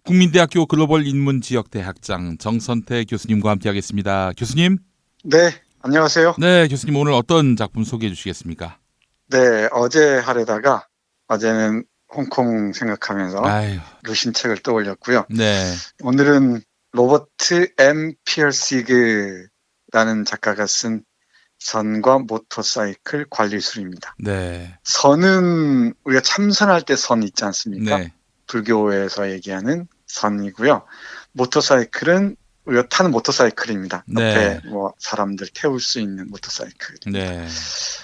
국민대학교 글로벌 인문지역대학장 정선태 교수님과 함께하겠습니다. 교수님. 네, 안녕하세요. 네, 교수님 오늘 어떤 작품 소개해 주시겠습니까? 네, 어제 하려다가 어제는 홍콩 생각하면서 아유, 루신 책을 떠올렸고요. 네, 오늘은 로버트 M. 피어시그라는 작가가 쓴 선과 모터사이클 관리술입니다. 네, 선은 우리가 참선할 때 선 있지 않습니까? 네, 불교에서 얘기하는 선이고요. 모터사이클은 우리가 타는 모터사이클입니다. 옆에 네, 뭐 사람들 태울 수 있는 모터사이클입니다. 네,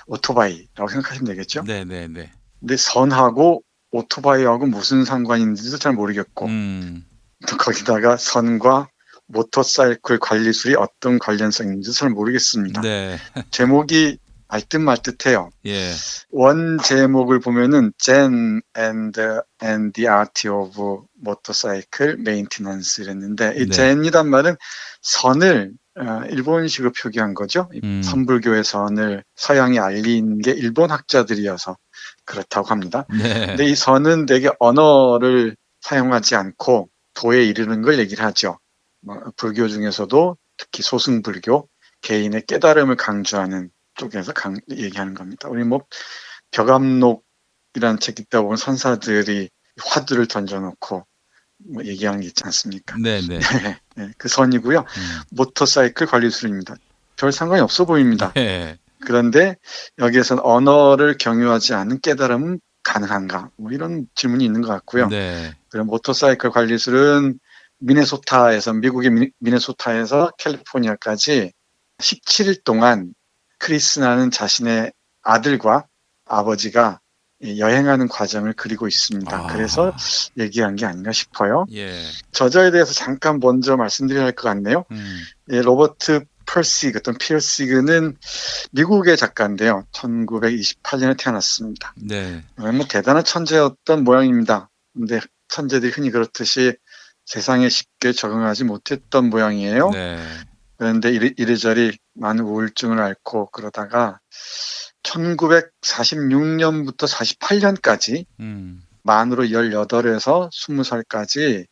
오토바이라고 생각하시면 되겠죠. 네, 네, 네. 근데 선하고 오토바이하고 무슨 상관이 있는지도 잘 모르겠고, 음, 또 거기다가 선과 모터사이클 관리술이 어떤 관련성이 있는지도 잘 모르겠습니다. 네, 제목이 알듯 말듯해요. 예, 원 제목을 보면은 Zen and the Art of Motorcycle Maintenance 이랬는데, 이 네, Zen이란 말은 선을 일본식으로 표기한 거죠. 이 음, 선불교의 선을 서양에 알린 게 일본 학자들이어서 그렇다고 합니다. 근데 네, 이 선은 되게 언어를 사용하지 않고 도에 이르는 걸 얘기를 하죠. 불교 중에서도 특히 소승불교, 개인의 깨달음을 강조하는 쪽에서 얘기하는 겁니다. 우리 뭐 벽암록이라는 책 읽다 보면 선사들이 화두를 던져놓고 뭐 얘기하는 게 있지 않습니까? 네, 네, 네, 그 선이고요. 음, 모터사이클 관리술입니다. 별 상관이 없어 보입니다. 예, 그런데 여기에서는 언어를 경유하지 않은 깨달음은 가능한가? 뭐 이런 질문이 있는 것 같고요. 네, 그럼 모터사이클 관리술은 미네소타에서 미국의 미네소타에서 캘리포니아까지 17일 동안 크리스나는 자신의 아들과 아버지가 여행하는 과정을 그리고 있습니다. 그래서 아, 얘기한 게 아닌가 싶어요. 예, 저자에 대해서 잠깐 먼저 말씀드려야 할 것 같네요. 음, 로버트 펄시그 또는 피어시그는 미국의 작가인데요. 1928년에 태어났습니다. 네, 뭐 대단한 천재였던 모양입니다. 근데 천재들이 흔히 그렇듯이 세상에 쉽게 적응하지 못했던 모양이에요. 네, 그런데 이리저리 많은 우울증을 앓고 그러다가 1946년부터 48년까지 음. 만으로 18에서 20살까지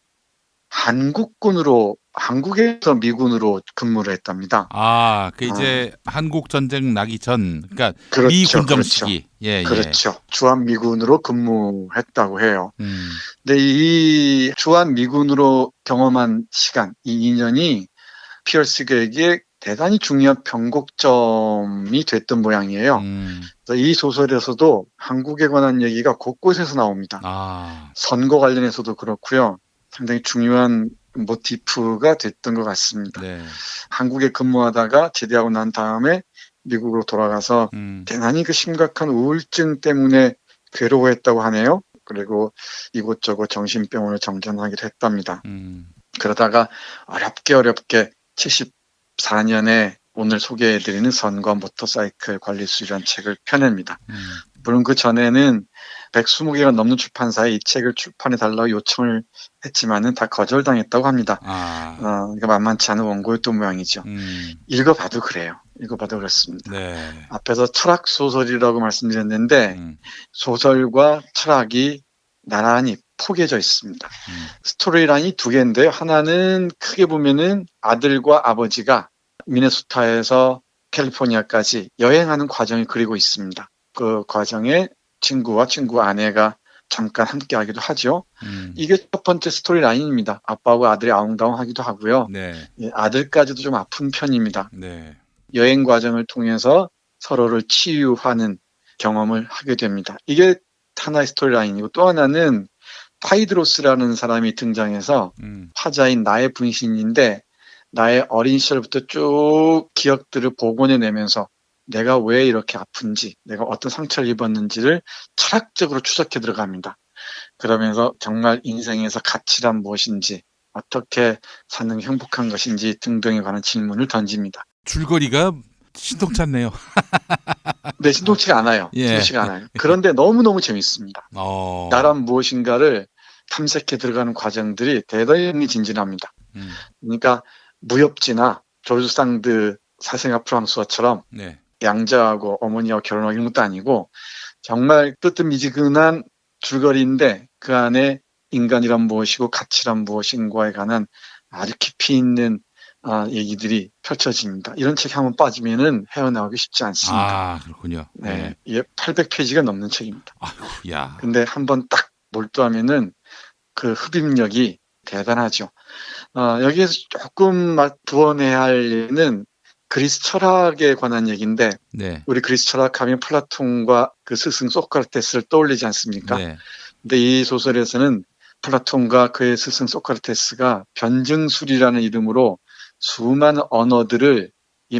한국에서 미군으로 근무를 했답니다. 아, 그 아, 이제 한국 전쟁 나기 전, 그러니까 미 그렇죠, 군정 그렇죠. 시기. 예, 예. 그렇죠. 주한미군으로 근무했다고 해요. 음. 근데 이 주한미군으로 경험한 시간, 이 2년이 피어스에게 대단히 중요한 변곡점이 됐던 모양이에요. 음. 그래서 이 소설에서도 한국에 관한 얘기가 곳곳에서 나옵니다. 아. 선거 관련해서도 그렇고요. 상당히 중요한 모티프가 됐던 것 같습니다. 네. 한국에 근무하다가 제대하고 난 다음에 미국으로 돌아가서 음. 대단히 그 심각한 우울증 때문에 괴로워했다고 하네요. 그리고 이곳저곳 정신병원을 정전하기도 했답니다. 음. 그러다가 어렵게 74년에 오늘 소개해드리는 선과 모터사이클 관리술이라는 책을 펴냅니다. 음. 물론 그 전에는 120개가 넘는 출판사에 이 책을 출판해달라고 요청을 했지만은 다 거절당했다고 합니다. 아. 그러니까 만만치 않은 원고였던 모양이죠. 음. 읽어봐도 그래요. 읽어봐도 그렇습니다. 네. 앞에서 철학 소설이라고 말씀드렸는데 음. 소설과 철학이 나란히 포개져 있습니다. 음. 스토리라인이 두 개인데요. 하나는 크게 보면은 아들과 아버지가 미네소타에서 캘리포니아까지 여행하는 과정을 그리고 있습니다. 그 과정에 친구와 친구 아내가 잠깐 함께 하기도 하죠. 음. 이게 첫 번째 스토리 라인입니다. 아빠하고 아들이 아웅다웅하기도 하고요. 네. 아들까지도 좀 아픈 편입니다. 네. 여행 과정을 통해서 서로를 치유하는 경험을 하게 됩니다. 이게 하나의 스토리 라인이고 또 하나는 타이드로스라는 사람이 등장해서 음. 화자인 나의 분신인데 나의 어린 시절부터 쭉 기억들을 복원해내면서 내가 왜 이렇게 아픈지, 내가 어떤 상처를 입었는지를 철학적으로 추적해 들어갑니다. 그러면서 정말 인생에서 가치란 무엇인지, 어떻게 사는 게 행복한 것인지 등등에 관한 질문을 던집니다. 줄거리가 신통찮네요. 네, 신통치가 않아요. 예. 신통치가 않아요. 그런데 너무너무 재밌습니다. 어. 나란 무엇인가를 탐색해 들어가는 과정들이 대단히 흥미진진합니다. 음. 그러니까 무협지나 조르 상드 사생아 프랑스와처럼 네. 양자하고 어머니와 결혼하는 것도 아니고 정말 뜨뜻미지근한 줄거리인데 그 안에 인간이란 무엇이고 가치란 무엇인가에 관한 아주 깊이 있는 얘기들이 펼쳐집니다. 이런 책에 한번 빠지면은 헤어나오기 쉽지 않습니다. 아, 그렇군요. 네, 예. 이게 800페이지가 넘는 책입니다. 아이고, 야. 근데 한번 딱 몰두하면은 그 흡입력이 대단하죠. 여기에서 조금 부언해야 할 얘기는 그리스 철학에 관한 얘기인데, 네. 우리 그리스 철학하면 플라톤과 그 스승 소크라테스를 떠올리지 않습니까? 네. 근데 이 소설에서는 플라톤과 그의 스승 소크라테스가 변증술이라는 이름으로 수많은 언어들을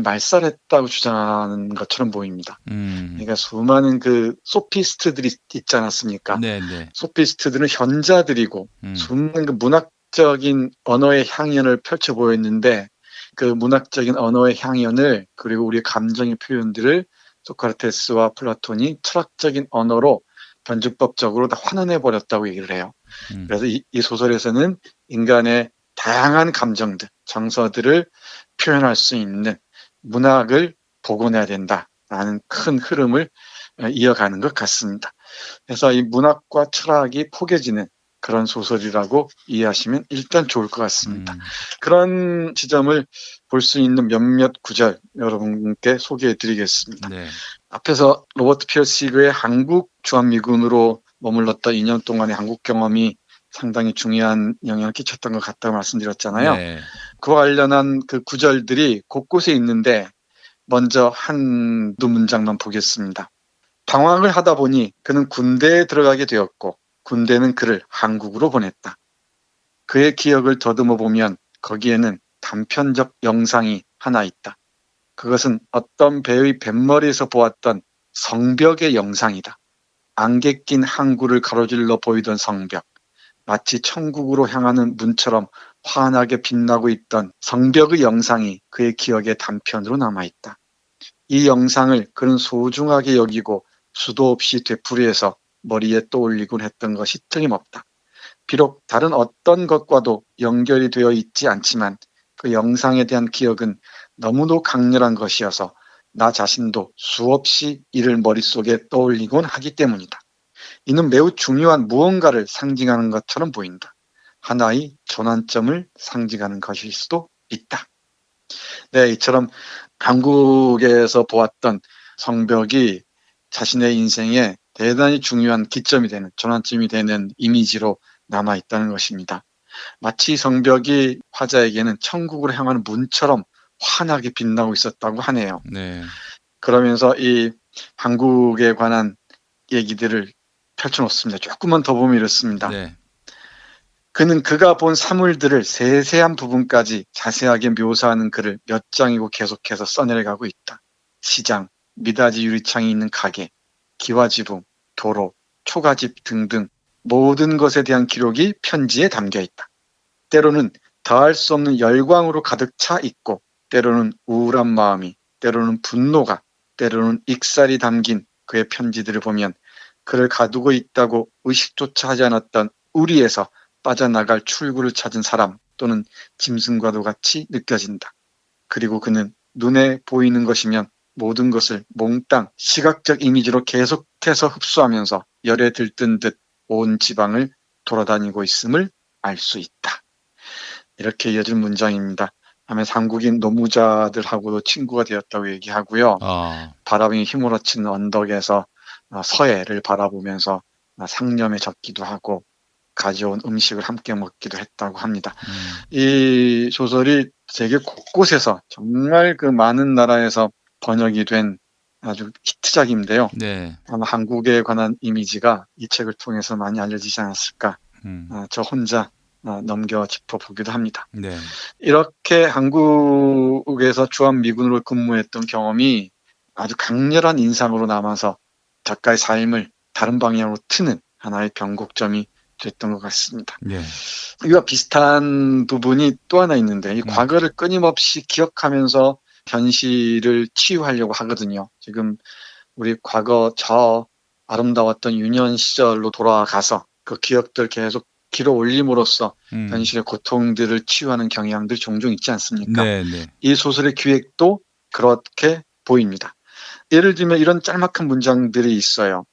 말살했다고 주장하는 것처럼 보입니다. 그러니까 수많은 그 소피스트들이 있지 않았습니까? 네, 네. 소피스트들은 현자들이고 수많은 그 문학적인 언어의 향연을 펼쳐 보였는데, 그 문학적인 언어의 향연을 그리고 우리의 감정의 표현들을 소크라테스와 플라톤이 철학적인 언어로 변증법적으로 다 환원해 버렸다고 얘기를 해요. 그래서 이 소설에서는 인간의 다양한 감정들, 정서들을 표현할 수 있는 문학을 복원해야 된다라는 큰 흐름을 이어가는 것 같습니다. 그래서 이 문학과 철학이 포개지는 그런 소설이라고 이해하시면 일단 좋을 것 같습니다. 그런 지점을 볼 수 있는 몇몇 구절 여러분께 소개해 드리겠습니다. 네. 앞에서 로버트 피어시그의 한국 주한미군으로 머물렀던 2년 동안의 한국 경험이 상당히 중요한 영향을 끼쳤던 것 같다고 말씀드렸잖아요. 네. 그와 관련한 그 구절들이 곳곳에 있는데 먼저 한두 문장만 보겠습니다. 방황을 하다 보니 그는 군대에 들어가게 되었고 군대는 그를 한국으로 보냈다. 그의 기억을 더듬어 보면 거기에는 단편적 영상이 하나 있다. 그것은 어떤 배의 뱃머리에서 보았던 성벽의 영상이다. 안개 낀 항구를 가로질러 보이던 성벽, 마치 천국으로 향하는 문처럼 환하게 빛나고 있던 성벽의 영상이 그의 기억에 단편으로 남아있다. 이 영상을 그는 소중하게 여기고 수도 없이 되풀이해서 머리에 떠올리곤 했던 것이 틀림없다. 비록 다른 어떤 것과도 연결이 되어 있지 않지만 그 영상에 대한 기억은 너무도 강렬한 것이어서 나 자신도 수없이 이를 머릿속에 떠올리곤 하기 때문이다. 이는 매우 중요한 무언가를 상징하는 것처럼 보인다. 하나의 전환점을 상징하는 것일 수도 있다. 네, 이처럼 한국에서 보았던 성벽이 자신의 인생에 대단히 중요한 기점이 되는, 전환점이 되는 이미지로 남아있다는 것입니다. 마치 성벽이 화자에게는 천국으로 향하는 문처럼 환하게 빛나고 있었다고 하네요. 네. 그러면서 이 한국에 관한 얘기들을 펼쳐놓습니다. 조금만 더 보면 이렇습니다. 네. 그는 그가 본 사물들을 세세한 부분까지 자세하게 묘사하는 글을 몇 장이고 계속해서 써내려가고 있다. 시장, 미닫이 유리창이 있는 가게, 기와지붕, 도로, 초가집 등등 모든 것에 대한 기록이 편지에 담겨 있다. 때로는 더할 수 없는 열광으로 가득 차 있고, 때로는 우울한 마음이, 때로는 분노가, 때로는 익살이 담긴 그의 편지들을 보면 그를 가두고 있다고 의식조차 하지 않았던 우리에서 빠져나갈 출구를 찾은 사람 또는 짐승과도 같이 느껴진다. 그리고 그는 눈에 보이는 것이면 모든 것을 몽땅 시각적 이미지로 계속해서 흡수하면서 열에 들뜬 듯 온 지방을 돌아다니고 있음을 알 수 있다. 이렇게 이어진 문장입니다. 하면서 한국인 노무자들하고도 친구가 되었다고 얘기하고요. 바람이 휘몰아치는 언덕에서 서해를 바라보면서 상념에 젖기도 하고 가져온 음식을 함께 먹기도 했다고 합니다. 이 소설이 세계 곳곳에서 정말 그 많은 나라에서 번역이 된 아주 히트작인데요. 네. 아마 한국에 관한 이미지가 이 책을 통해서 많이 알려지지 않았을까. 저 혼자 넘겨 짚어보기도 합니다. 네. 이렇게 한국에서 주한미군으로 근무했던 경험이 아주 강렬한 인상으로 남아서 작가의 삶을 다른 방향으로 트는 하나의 변곡점이 됐던 것 같습니다. 네. 이와 비슷한 부분이 또 하나 있는데, 이 과거를 끊임없이 기억하면서 현실을 치유하려고 하거든요. 지금 우리 과거 저 아름다웠던 유년 시절로 돌아가서 그 기억들 계속 길어 올림으로써 현실의 고통들을 치유하는 경향들이 종종 있지 않습니까? 네, 네. 이 소설의 기획도 그렇게 보입니다. 예를 들면 이런 짤막한 문장들이 있어요.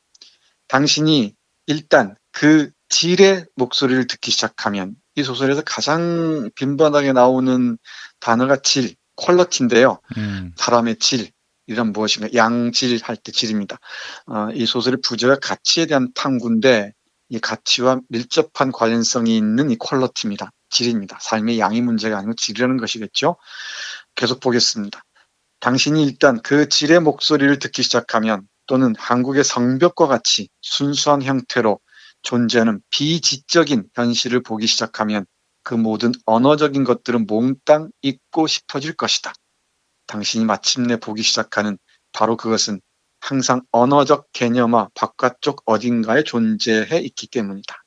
당신이 일단 그 질의 목소리를 듣기 시작하면, 이 소설에서 가장 빈번하게 나오는 단어가 질, 퀄러티인데요. 사람의 질, 이란 무엇인가, 양질 할 때 질입니다. 이 소설의 부제가 가치에 대한 탐구인데 이 가치와 밀접한 관련성이 있는 이 퀄러티입니다. 질입니다. 삶의 양이 문제가 아니고 질이라는 것이겠죠. 계속 보겠습니다. 당신이 일단 그 질의 목소리를 듣기 시작하면, 또는 한국의 성벽과 같이 순수한 형태로 존재하는 비지적인 현실을 보기 시작하면 그 모든 언어적인 것들은 몽땅 잊고 싶어질 것이다. 당신이 마침내 보기 시작하는 바로 그것은 항상 언어적 개념화 바깥쪽 어딘가에 존재해 있기 때문이다.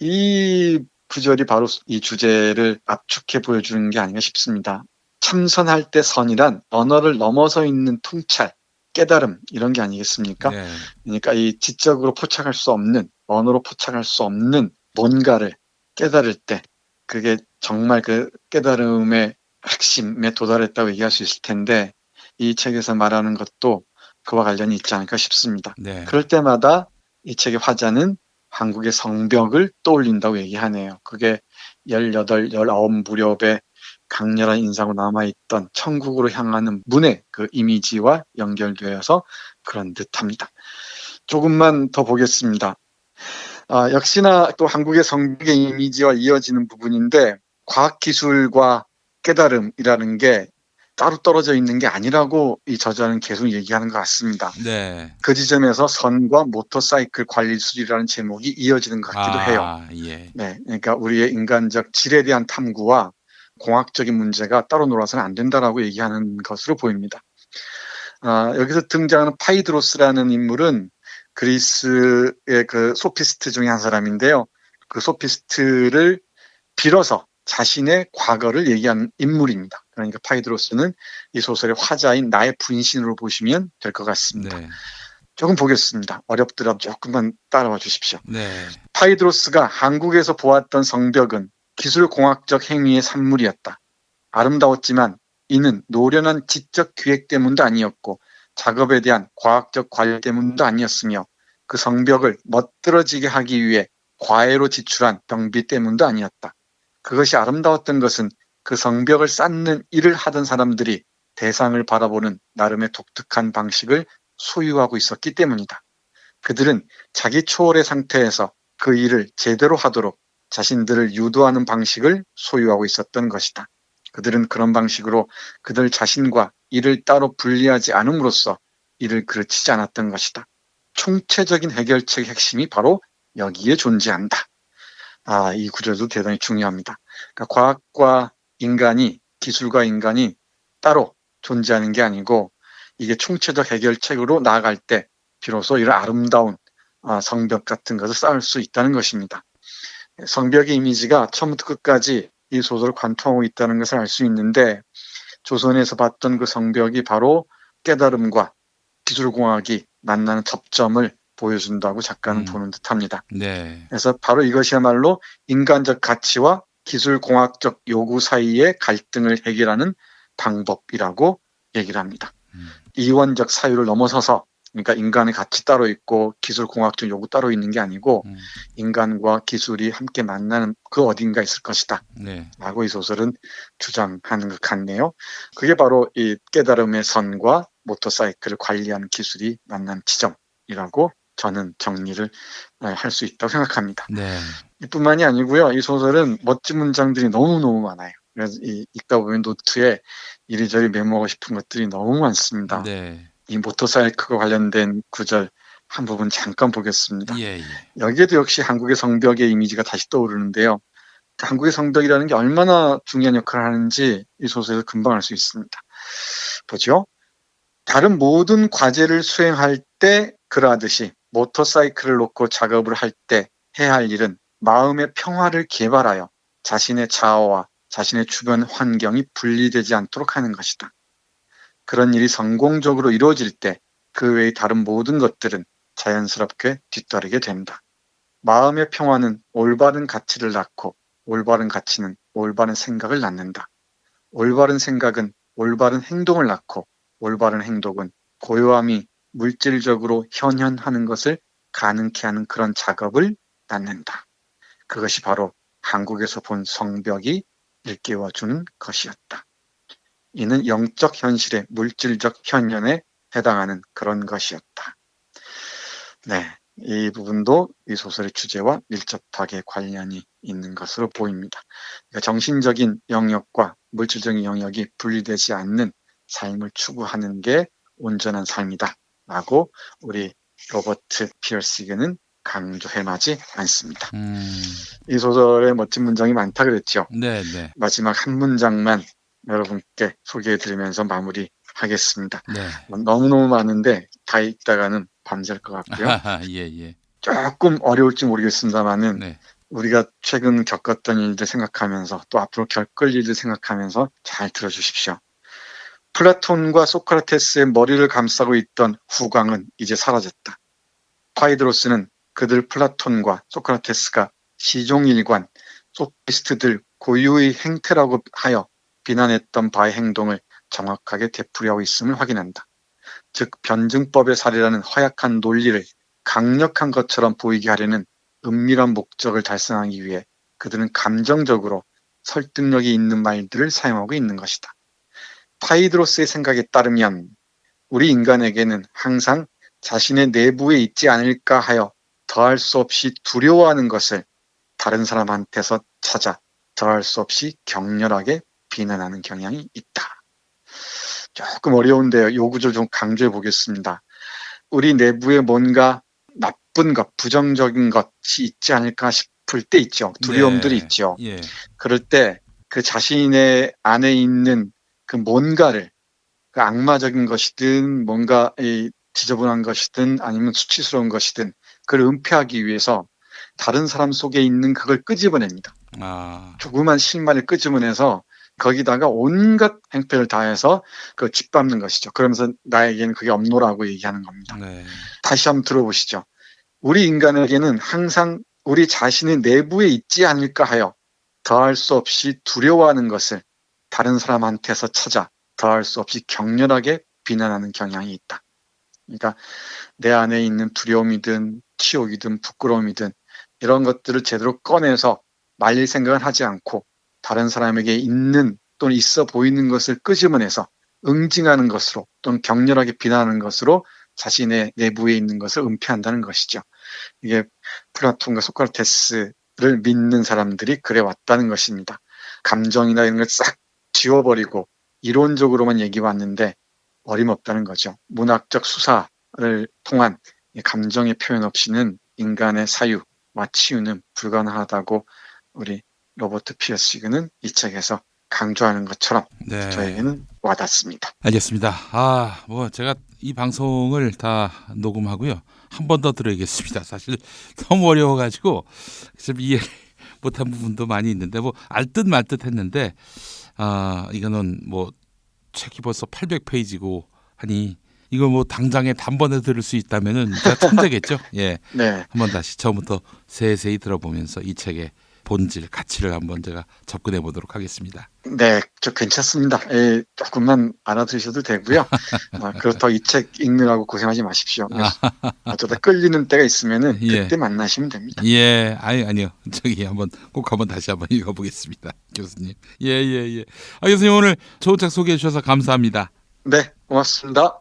이 구절이 바로 이 주제를 압축해 보여주는 게 아닌가 싶습니다. 참선할 때 선이란 언어를 넘어서 있는 통찰, 깨달음, 이런 게 아니겠습니까? 네. 그러니까 이 지적으로 포착할 수 없는, 언어로 포착할 수 없는 뭔가를 깨달을 때 그게 정말 그 깨달음의 핵심에 도달했다고 얘기할 수 있을 텐데, 이 책에서 말하는 것도 그와 관련이 있지 않을까 싶습니다. 네. 그럴 때마다 이 책의 화자는 한국의 성벽을 떠올린다고 얘기하네요. 그게 18, 19 무렵에 강렬한 인상으로 남아있던 천국으로 향하는 문의 그 이미지와 연결되어서 그런 듯합니다. 조금만 더 보겠습니다. 역시나 또 한국의 성벽의 이미지와 이어지는 부분인데, 과학기술과 깨달음이라는 게 따로 떨어져 있는 게 아니라고 이 저자는 계속 얘기하는 것 같습니다. 네. 그 지점에서 선과 모터사이클 관리술이라는 제목이 이어지는 것 같기도 해요. 예. 네, 그러니까 우리의 인간적 질에 대한 탐구와 공학적인 문제가 따로 놀아서는 안 된다라고 얘기하는 것으로 보입니다. 여기서 등장하는 파이드로스라는 인물은 그리스의 그 소피스트 중에 한 사람인데요. 그 소피스트를 빌어서 자신의 과거를 얘기하는 인물입니다. 그러니까 파이드로스는 이 소설의 화자인 나의 분신으로 보시면 될 것 같습니다. 네. 조금 보겠습니다. 어렵더라도 조금만 따라와 주십시오. 네. 파이드로스가 한국에서 보았던 성벽은 기술공학적 행위의 산물이었다. 아름다웠지만 이는 노련한 지적 기획 때문도 아니었고 작업에 대한 과학적 관리 때문도 아니었으며 그 성벽을 멋들어지게 하기 위해 과외로 지출한 경비 때문도 아니었다. 그것이 아름다웠던 것은 그 성벽을 쌓는 일을 하던 사람들이 대상을 바라보는 나름의 독특한 방식을 소유하고 있었기 때문이다. 그들은 자기 초월의 상태에서 그 일을 제대로 하도록 자신들을 유도하는 방식을 소유하고 있었던 것이다. 그들은 그런 방식으로 그들 자신과 일을 따로 분리하지 않음으로써 일을 그르치지 않았던 것이다. 총체적인 해결책의 핵심이 바로 여기에 존재한다. 이 구절도 대단히 중요합니다. 그러니까 과학과 인간이, 기술과 인간이 따로 존재하는 게 아니고 이게 총체적 해결책으로 나아갈 때 비로소 이런 아름다운 성벽 같은 것을 쌓을 수 있다는 것입니다. 성벽의 이미지가 처음부터 끝까지 이 소설을 관통하고 있다는 것을 알 수 있는데, 조선에서 봤던 그 성벽이 바로 깨달음과 기술공학이 만나는 접점을 보여준다고 작가는 보는 듯합니다. 네. 그래서 바로 이것이야말로 인간적 가치와 기술공학적 요구 사이의 갈등을 해결하는 방법이라고 얘기를 합니다. 이원적 사유를 넘어서서, 그러니까 인간의 가치 따로 있고 기술공학적 요구 따로 있는 게 아니고 인간과 기술이 함께 만나는 그 어딘가 있을 것이다. 네. 라고 이 소설은 주장하는 것 같네요. 그게 바로 이 깨달음의 선과 모터사이클을 관리하는 기술이 만난 지점이라고 저는 정리를 할 수 있다고 생각합니다. 네. 이뿐만이 아니고요. 이 소설은 멋진 문장들이 너무너무 많아요. 그래서 읽다 보면 노트에 이리저리 메모하고 싶은 것들이 너무 많습니다. 네. 이 모터사이클과 관련된 구절 한 부분 잠깐 보겠습니다. 예. 여기에도 역시 한국의 성벽의 이미지가 다시 떠오르는데요. 한국의 성벽이라는 게 얼마나 중요한 역할을 하는지 이 소설에서 금방 알 수 있습니다. 보죠. 다른 모든 과제를 수행할 때 그러하듯이 모터사이클을 놓고 작업을 할 때 해야 할 일은 마음의 평화를 개발하여 자신의 자아와 자신의 주변 환경이 분리되지 않도록 하는 것이다. 그런 일이 성공적으로 이루어질 때 그 외의 다른 모든 것들은 자연스럽게 뒤따르게 된다. 마음의 평화는 올바른 가치를 낳고 올바른 가치는 올바른 생각을 낳는다. 올바른 생각은 올바른 행동을 낳고 올바른 행동은 고요함이 물질적으로 현현하는 것을 가능케 하는 그런 작업을 낳는다. 그것이 바로 한국에서 본 성벽이 일깨워주는 것이었다. 이는 영적 현실의 물질적 현현에 해당하는 그런 것이었다. 네, 이 부분도 이 소설의 주제와 밀접하게 관련이 있는 것으로 보입니다. 그러니까 정신적인 영역과 물질적인 영역이 분리되지 않는 삶을 추구하는 게 온전한 삶이다 라고 우리 로버트 피어스기는 강조해마지 않습니다. 이 소설에 멋진 문장이 많다 그랬죠. 네, 네. 마지막 한 문장만 여러분께 소개해드리면서 마무리하겠습니다. 네. 너무너무 많은데 다 읽다가는 밤샐 것 같고요. 예, 예. 조금 어려울지 모르겠습니다만은 네. 우리가 최근 겪었던 일들 생각하면서 또 앞으로 겪을 일들 생각하면서 잘 들어주십시오. 플라톤과 소크라테스의 머리를 감싸고 있던 후광은 이제 사라졌다. 파이드로스는 그들 플라톤과 소크라테스가 시종일관 소피스트들 고유의 행태라고 하여 비난했던 바의 행동을 정확하게 되풀이하고 있음을 확인한다. 즉 변증법의 사례라는 허약한 논리를 강력한 것처럼 보이게 하려는 은밀한 목적을 달성하기 위해 그들은 감정적으로 설득력이 있는 말들을 사용하고 있는 것이다. 파이드로스의 생각에 따르면 우리 인간에게는 항상 자신의 내부에 있지 않을까 하여 더할 수 없이 두려워하는 것을 다른 사람한테서 찾아 더할 수 없이 격렬하게 비난하는 경향이 있다. 조금 어려운데요. 이 구절 좀 강조해 보겠습니다. 우리 내부에 뭔가 나쁜 것, 부정적인 것이 있지 않을까 싶을 때 있죠. 두려움들이 네. 있죠. 예. 그럴 때 그 자신의 안에 있는 그 뭔가를 그 악마적인 것이든 뭔가 지저분한 것이든 아니면 수치스러운 것이든 그걸 은폐하기 위해서 다른 사람 속에 있는 그걸 끄집어냅니다. 조그만 실마리를 끄집어내서 거기다가 온갖 행패를 다해서 그 짓밟는 것이죠. 그러면서 나에게는 그게 없노라고 얘기하는 겁니다. 네. 다시 한번 들어보시죠. 우리 인간에게는 항상 우리 자신의 내부에 있지 않을까 하여 더할 수 없이 두려워하는 것을 다른 사람한테서 찾아 더할 수 없이 격렬하게 비난하는 경향이 있다. 그러니까 내 안에 있는 두려움이든 치욕이든 부끄러움이든 이런 것들을 제대로 꺼내서 말릴 생각을 하지 않고 다른 사람에게 있는 또는 있어 보이는 것을 끄집어내서 응징하는 것으로 또는 격렬하게 비난하는 것으로 자신의 내부에 있는 것을 은폐한다는 것이죠. 이게 플라톤과 소크라테스를 믿는 사람들이 그래 왔다는 것입니다. 감정이나 이런 걸 싹 지워버리고 이론적으로만 얘기해 왔는데 어림없다는 거죠. 문학적 수사를 통한 감정의 표현 없이는 인간의 사유와 치유는 불가능하다고 우리 로버트 피어스기는 이 책에서 강조하는 것처럼 네. 저에게는 와닿습니다. 알겠습니다. 뭐 제가 이 방송을 다 녹음하고요. 한 번 더 들어야겠습니다. 사실 너무 어려워가지고 좀 이해 못한 부분도 많이 있는데 뭐 알듯 말듯 했는데 이거는 뭐 책이 벌써 800페이지고 하니 이거 뭐 당장에 단번에 들을 수 있다면은 진짜 천재겠죠. 예. 네. 한번 다시 처음부터 세세히 들어보면서 이 책의 본질, 가치를 한번 제가 접근해 보도록 하겠습니다. 네, 저 괜찮습니다. 조금만 알아들으셔도 되고요. 그렇다고 이 책 읽느라고 고생하지 마십시오. 어쩌다 끌리는 때가 있으면은 그때 만나시면 됩니다. 예, 아니요. 저기 꼭 다시 한번 읽어보겠습니다, 교수님. 예. 교수님 오늘 좋은 책 소개해 주셔서 감사합니다. 네, 고맙습니다.